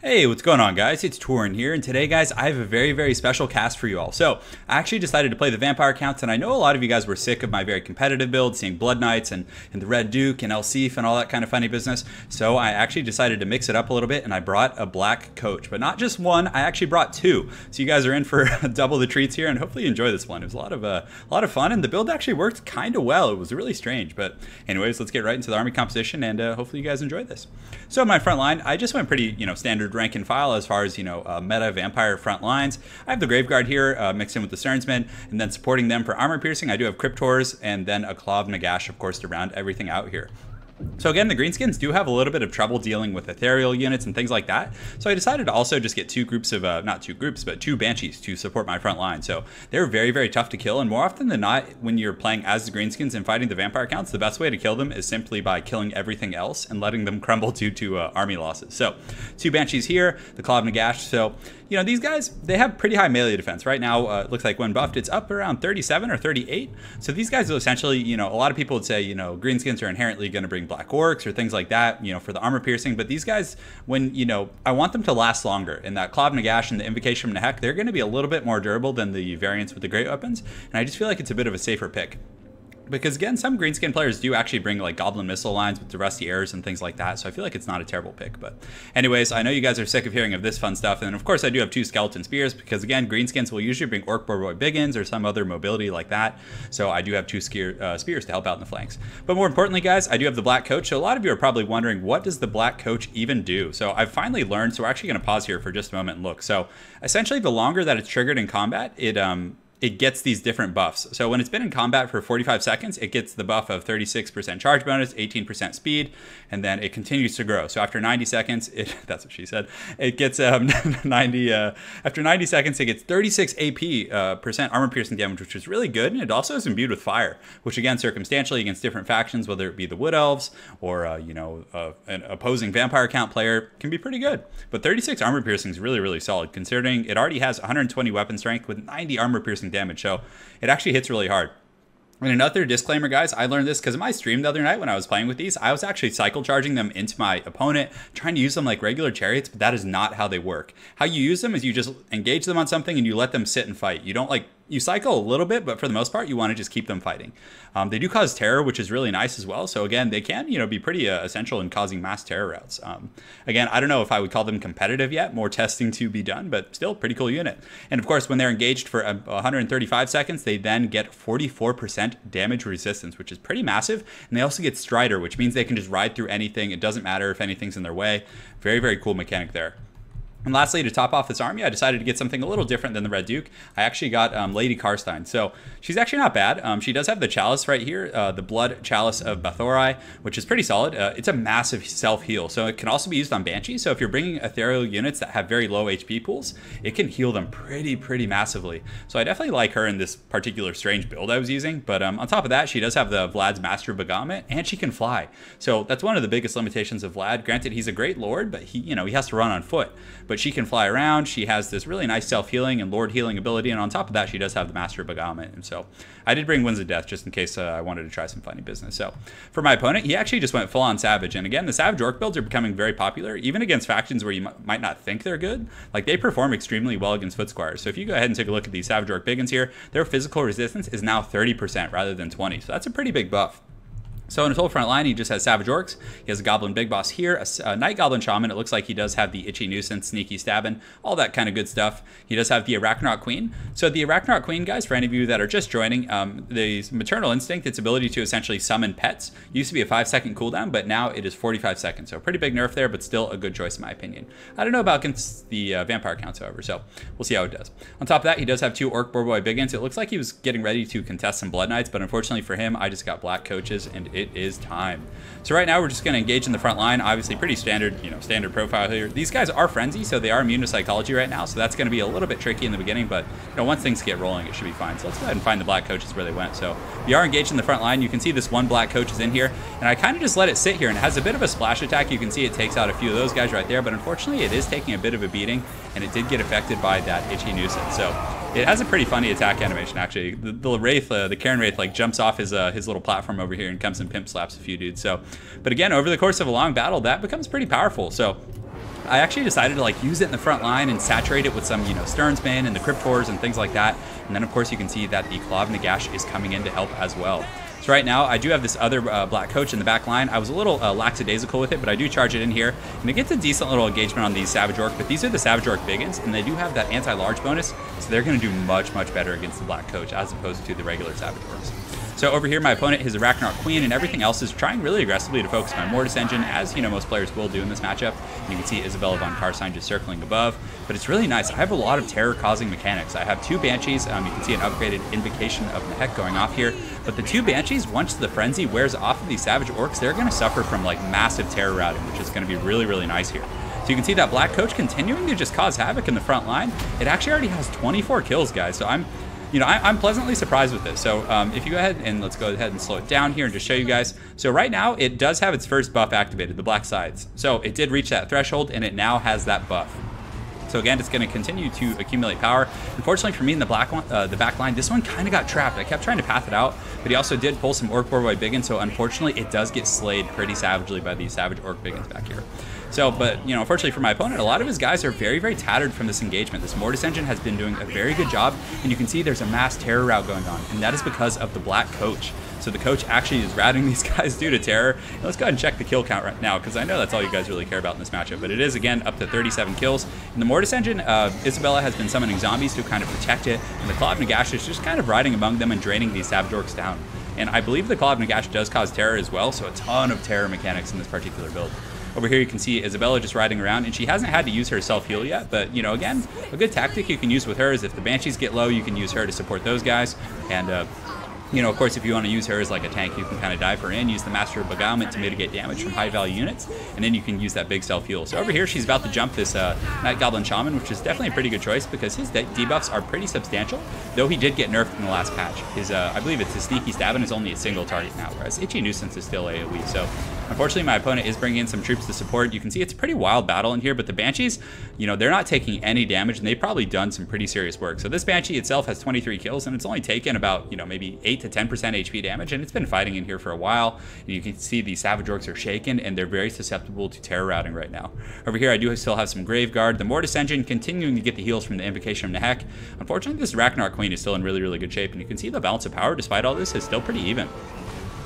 Hey, what's going on, guys? It's Turin here, and today, guys, I have a very special cast for you all. So, I actually decided to play the Vampire counts, and I know a lot of you guys were sick of my very competitive build, seeing Blood Knights and the Red Duke and El Sif and all that kind of funny business. So, I actually decided to mix it up a little bit, and I brought a black coach. But not just one, I actually brought two. So, you guys are in for double the treats here, and hopefully you enjoy this one. It was a lot of fun, and the build actually worked kind of well. It was really strange. But anyways, let's get right into the army composition, and hopefully you guys enjoy this. So, my front line, I just went pretty, standard rank and file as far as, meta vampire front lines. I have the Graveguard here mixed in with the Sternsmen, and then supporting them for armor piercing, I do have Cryptors, and then a Claw of Nagash, of course, to round everything out here. So again, the Greenskins do have a little bit of trouble dealing with ethereal units and things like that. So I decided to also just get two groups of, not two groups, but two Banshees to support my front line. So they're very tough to kill. And more often than not, when you're playing as the Greenskins and fighting the Vampire counts, the best way to kill them is simply by killing everything else and letting them crumble due to army losses. So two Banshees here, the Claw of Nagash. So, these guys, they have pretty high melee defense. Right now, it looks like when buffed, it's up around 37 or 38. So these guys will essentially, a lot of people would say, Greenskins are inherently going to bring Black Orcs or things like that, for the armor piercing. But these guys, when, I want them to last longer. And that Claw of Nagash and the Invocation from Nehek, they're going to be a little bit more durable than the variants with the great weapons. And I just feel like it's a bit of a safer pick. Because again, some Greenskin players do actually bring like Goblin Missile lines with the Rusty Arrows and things like that, so I feel like it's not a terrible pick. But anyways, I know you guys are sick of hearing of this fun stuff, and of course I do have two Skeleton Spears, because again, Greenskins will usually bring Orc Boar Boy Biggins or some other mobility like that, so I do have two spears to help out in the flanks. But more importantly, guys, I do have the Black Coach, so a lot of you are probably wondering, what does the Black Coach even do? So I've finally learned, so we're actually going to pause here for just a moment and look. So essentially, the longer that it's triggered in combat, it gets these different buffs. So when it's been in combat for 45 seconds, it gets the buff of 36% charge bonus, 18% speed, and then it continues to grow. So after 90 seconds, that's what she said, it gets after 90 seconds, it gets 36 AP percent armor piercing damage, which is really good. And it also is imbued with fire, which again, circumstantially against different factions, whether it be the Wood Elves or, an opposing vampire count player, can be pretty good. But 36 armor piercing is really solid, considering it already has 120 weapon strength with 90 armor piercing damage, so it actually hits really hard. And another disclaimer, guys, I learned this because in my stream the other night when I was playing with these, I was actually cycle charging them into my opponent, trying to use them like regular chariots, but that is not how they work. How you use them is you just engage them on something and you let them sit and fight. You don't you cycle a little bit, but for the most part, you want to just keep them fighting. They do cause terror, which is really nice as well. So again, they can, be pretty essential in causing mass terror routes. Again, I don't know if I would call them competitive yet, more testing to be done, but still pretty cool unit. And of course, when they're engaged for 135 seconds, they then get 44% damage resistance, which is pretty massive. And they also get Strider, which means they can just ride through anything. It doesn't matter if anything's in their way. Very cool mechanic there. And lastly, to top off this army, I decided to get something a little different than the Red Duke. I actually got Lady Karstein. So she's actually not bad. She does have the Chalice right here, the Blood Chalice of Bathorai, which is pretty solid. It's a massive self-heal. So it can also be used on Banshee. So if you're bringing ethereal units that have very low HP pools, it can heal them pretty massively. So I definitely like her in this particular strange build I was using. But on top of that, she does have the Vlad's Master of Beguilement, and she can fly. So that's one of the biggest limitations of Vlad. Granted, he's a great lord, but he has to run on foot. But she can fly around. She has this really nice self-healing and lord healing ability, and on top of that, she does have the Master of Beguilement. And so I did bring Winds of Death just in case I wanted to try some funny business. So for my opponent, he actually just went full-on Savage. And again, the Savage Orc builds are becoming very popular, even against factions where you might not think they're good. Like, they perform extremely well against Foot Squires. So if you go ahead and take a look at these Savage Orc Biggins here, their physical resistance is now 30% rather than 20. So that's a pretty big buff. So in his whole front line, he just has Savage Orcs. He has a Goblin Big Boss here, a Night Goblin Shaman. It looks like he does have the Itchy Nuisance, Sneaky Stabbin', all that kind of good stuff. He does have the Arachnaut Queen. So the Arachnaut Queen, guys, for any of you that are just joining, the Maternal Instinct, its ability to essentially summon pets, used to be a 5-second cooldown, but now it is 45 seconds. So a pretty big nerf there, but still a good choice in my opinion. I don't know about against the Vampire counts, however, so we'll see how it does. On top of that, he does have two Orc Boar Boy Biggins. It looks like he was getting ready to contest some Blood Knights, but unfortunately for him, I just got Black Coaches, and it is time. So right now we're just going to engage in the front line. Obviously pretty standard, standard profile here. These guys are frenzy, so they are immune to psychology right now. So that's going to be a little bit tricky in the beginning, but once things get rolling, it should be fine. So let's go ahead and find the Black Coaches where they went. So we are engaged in the front line. You can see this one Black Coach is in here, and I kind of just let it sit here, and it has a bit of a splash attack. You can see it takes out a few of those guys right there, but unfortunately it is taking a bit of a beating, and it did get affected by that Itchy Nuisance. So it has a pretty funny attack animation, actually. The Wraith, the Karen Wraith, like jumps off his little platform over here and comes and pimp slaps a few dudes. So, but again, over the course of a long battle, that becomes pretty powerful. So I actually decided to like use it in the front line and saturate it with some, you know, Sternsman and the Cryptors and things like that. And then of course you can see that the Claw of Nagash is coming in to help as well. So right now, I do have this other black coach in the back line. I was a little lackadaisical with it, but I do charge it in here. And it gets a decent little engagement on these Savage Orc, but these are the Savage Orc Biggins, and they do have that anti-large bonus, so they're going to do much, much better against the black coach as opposed to the regular Savage Orcs. So over here, my opponent, his Arachnarch Queen, and everything else is trying really aggressively to focus my Mortis Engine, as you know most players will do in this matchup. And you can see Isabella von Carstein just circling above, but it's really nice. I have a lot of terror-causing mechanics. I have 2 Banshees. You can see an upgraded Invocation of Mehek going off here, but the 2 Banshees, once the Frenzy wears off of these Savage Orcs, they're going to suffer from like massive terror routing, which is going to be really, really nice here. So you can see that black coach continuing to just cause havoc in the front line. It actually already has 24 kills, guys. So I'm pleasantly surprised with this. So if you go ahead and let's go ahead and slow it down here and just show you guys. So right now it does have its first buff activated, the black sides. So it did reach that threshold and it now has that buff. So again, it's going to continue to accumulate power. Unfortunately for me in the back line, this one kind of got trapped. I kept trying to path it out, but he also did pull some Orc Boy Biggins. So unfortunately, it does get slayed pretty savagely by these Savage Orc Biggins back here. So, but, you know, unfortunately for my opponent, a lot of his guys are very, very tattered from this engagement. This Mortis Engine has been doing a very good job, and you can see there's a mass terror route going on, and that is because of the black coach. So the coach actually is routing these guys due to terror. And let's go ahead and check the kill count right now, because I know that's all you guys really care about in this matchup. But it is, again, up to 37 kills. In the Mortis Engine, Isabella has been summoning zombies to kind of protect it, and the Claw of Nagash is just kind of riding among them and draining these Savage Orcs down. And I believe the Claw of Nagash does cause terror as well, so a ton of terror mechanics in this particular build. Over here you can see Isabella just riding around, and she hasn't had to use her self-heal yet, but, you know, again, a good tactic you can use with her is if the Banshees get low, you can use her to support those guys. And, you know, of course, if you want to use her as like a tank, you can kind of dive her in, use the Master of Beguilement to mitigate damage from high-value units, and then you can use that big self-heal. So over here, she's about to jump this Night Goblin Shaman, which is definitely a pretty good choice because his debuffs are pretty substantial, though he did get nerfed in the last patch. His, I believe it's his Sneaky Stabbing is only a single target now, whereas Itchy Nuisance is still AoE. So unfortunately, my opponent is bringing in some troops to support. You can see it's a pretty wild battle in here, but the Banshees, you know, they're not taking any damage, and they've probably done some pretty serious work. So this Banshee itself has 23 kills, and it's only taken about, you know, maybe 8 to 10% HP damage, and it's been fighting in here for a while. And you can see the Savage Orcs are shaken, and they're very susceptible to terror routing right now. Over here, I do still have some Grave Guard. The Mortis Engine continuing to get the heals from the Invocation of Nehek. Unfortunately, this Arachnarch Queen is still in really, really good shape, and you can see the balance of power, despite all this, is still pretty even.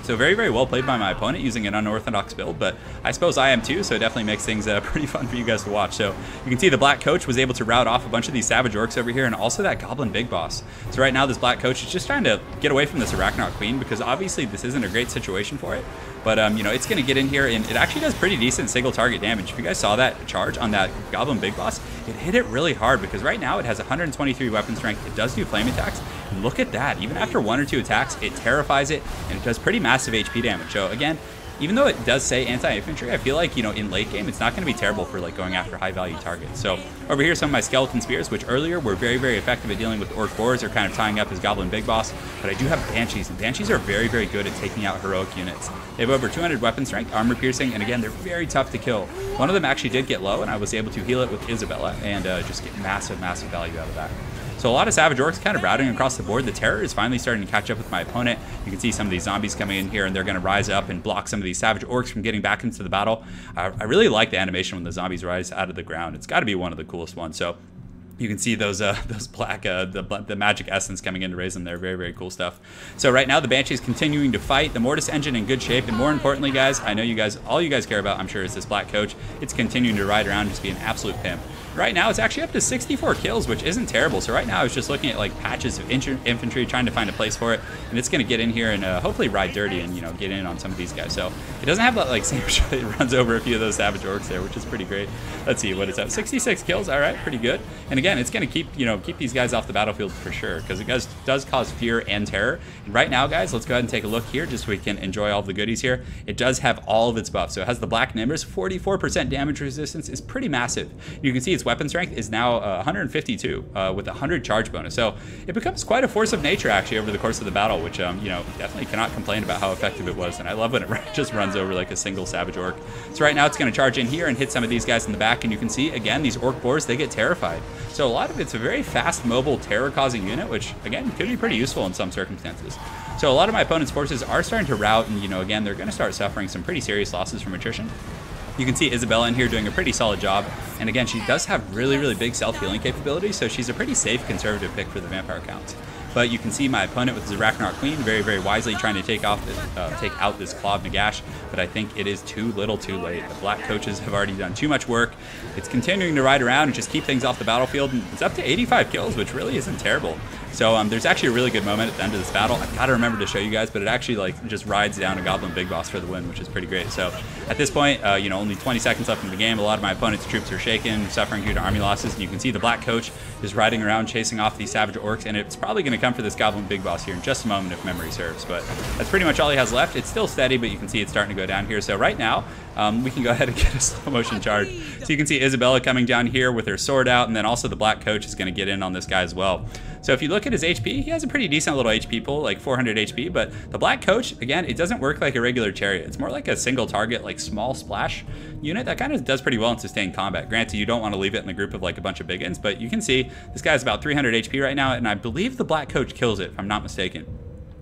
So very, very well played by my opponent using an unorthodox build, but I suppose I am too, so it definitely makes things pretty fun for you guys to watch. So you can see the black coach was able to rout off a bunch of these Savage Orcs over here, and also that Goblin Big Boss. So right now this black coach is just trying to get away from this Arachnarch Queen, because obviously this isn't a great situation for it. But, you know, it's going to get in here, and it actually does pretty decent single target damage. If you guys saw that charge on that Goblin Big Boss, it hit it really hard, because right now it has 123 weapon strength. It does do flame attacks. And look at that. Even after 1 or 2 attacks, it terrifies it, and it does pretty massive HP damage. So, again, even though it does say anti-infantry, I feel like, you know, in late game, it's not going to be terrible for, like, going after high-value targets. So, over here, some of my Skeleton Spears, which earlier were very, very effective at dealing with Orc Boars, are kind of tying up his Goblin Big Boss. But I do have Banshees, and Banshees are very, very good at taking out heroic units. They have over 200 weapon strength, armor piercing, and again, they're very tough to kill. One of them actually did get low, and I was able to heal it with Isabella, and just get massive, massive value out of that. So a lot of Savage Orcs kind of routing across the board. The terror is finally starting to catch up with my opponent. You can see some of these zombies coming in here, and they're going to rise up and block some of these Savage Orcs from getting back into the battle. I really like the animation when the zombies rise out of the ground. It's got to be one of the coolest ones. So you can see those black, the magic essence coming in to raise them there. Very, very cool stuff. So right now the Banshee's continuing to fight. The Mortis Engine in good shape, and more importantly, guys, I know you guys, all you guys care about, I'm sure, is this black coach. It's continuing to ride around and just be an absolute pimp. Right now, it's actually up to 64 kills, which isn't terrible. So right now, I was just looking at like patches of infantry, trying to find a place for it, and it's going to get in here and hopefully ride dirty and, you know, get in on some of these guys. So it doesn't have that like same shot. It runs over a few of those Savage Orcs there, which is pretty great. Let's see what it's at. 66 kills. All right, pretty good. And again, it's going to keep these guys off the battlefield for sure, because it does cause fear and terror. And right now, guys, let's go ahead and take a look here, just so we can enjoy all of the goodies here. It does have all of its buffs. So it has the Black Nimbus, 44% damage resistance is pretty massive. You can see its weapon strength is now 152 with 100 charge bonus. So it becomes quite a force of nature actually over the course of the battle, which you know, definitely cannot complain about how effective it was. And I love when it just runs over like a single Savage Orc. So right now it's going to charge in here and hit some of these guys in the back, and you can see again these Orc Boars, they get terrified. So a lot of it's a very fast, mobile, terror-causing unit, which again could be pretty useful in some circumstances. So a lot of my opponent's forces are starting to rout, and you know, again, they're going to start suffering some pretty serious losses from attrition. You can see Isabella in here doing a pretty solid job. And again, she does have really, really big self-healing capability, so she's a pretty safe conservative pick for the vampire count. But you can see my opponent with his Arachnarok Queen very, very wisely trying to take out this Claw of Nagash, but I think it is too little too late. The black coaches have already done too much work. It's continuing to ride around and just keep things off the battlefield, and it's up to 85 kills, which really isn't terrible. So there's actually a really good moment at the end of this battle. I've got to remember to show you guys, but it actually like just rides down a Goblin Big Boss for the win, which is pretty great. So at this point, you know, only 20 seconds left in the game. A lot of my opponent's troops are shaken, suffering due to army losses, and you can see the black coach is riding around chasing off these Savage Orcs, and it's probably going to come for this Goblin Big Boss here in just a moment if memory serves. But that's pretty much all he has left. It's still steady, but you can see it's starting to go down here. So right now, we can go ahead and get a slow motion charge. So you can see Isabella coming down here with her sword out, and then also the black coach is going to get in on this guy as well. So if you look at his HP, he has a pretty decent little HP pool, like 400 HP, but the black coach, again, it doesn't work like a regular chariot. It's more like a single target, like small splash unit that kind of does pretty well in sustained combat. Granted, you don't want to leave it in the group of like a bunch of big ins, but you can see this guy's about 300 HP right now, and I believe the black coach kills it, if I'm not mistaken.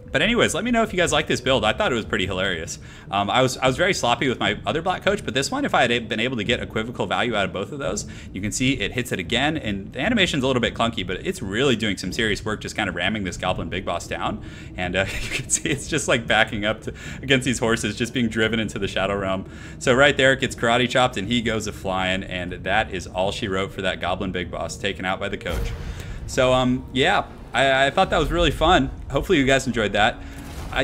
But anyways, let me know if you guys like this build. I thought it was pretty hilarious. I was very sloppy with my other black coach, but this one, if I had been able to get equivocal value out of both of those, you can see it hits it again, and the animation's a little bit clunky, but it's really doing some serious work just kind of ramming this Goblin Big Boss down. And you can see it's just like backing up against these horses, just being driven into the Shadow Realm. So right there, it gets karate chopped, and he goes a-flying, and that is all she wrote for that Goblin Big Boss, taken out by the coach. So yeah, I thought that was really fun. Hopefully you guys enjoyed that.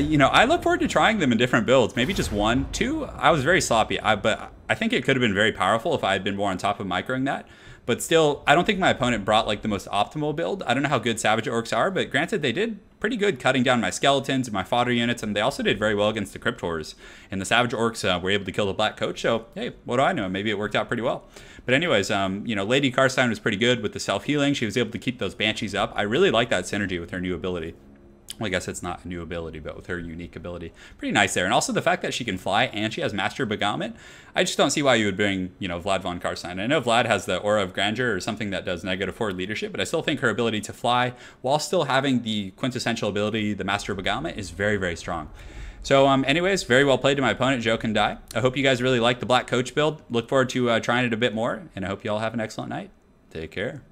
You know, I look forward to trying them in different builds. Maybe just one, two. I was very sloppy, but I think it could have been very powerful if I had been more on top of microing that. But still, I don't think my opponent brought like the most optimal build. I don't know how good Savage Orcs are, but granted, they did pretty good cutting down my skeletons and my fodder units, and they also did very well against the Crypt Horrors. And the Savage Orcs were able to kill the Black Coach, so hey, what do I know? Maybe it worked out pretty well. But anyways, you know, Lady Karstein was pretty good with the self-healing. She was able to keep those Banshees up. I really like that synergy with her new ability. Well, I guess it's not a new ability, but with her unique ability. Pretty nice there. And also the fact that she can fly and she has Master Beguilement. I just don't see why you would bring, you know, Vlad von Karstein. I know Vlad has the Aura of Grandeur or something that does -4 leadership, but I still think her ability to fly while still having the quintessential ability, the Master Beguilement, is very, very strong. So anyways, very well played to my opponent, Joe Can Die. I hope you guys really like the Black Coach build. Look forward to trying it a bit more, and I hope you all have an excellent night. Take care.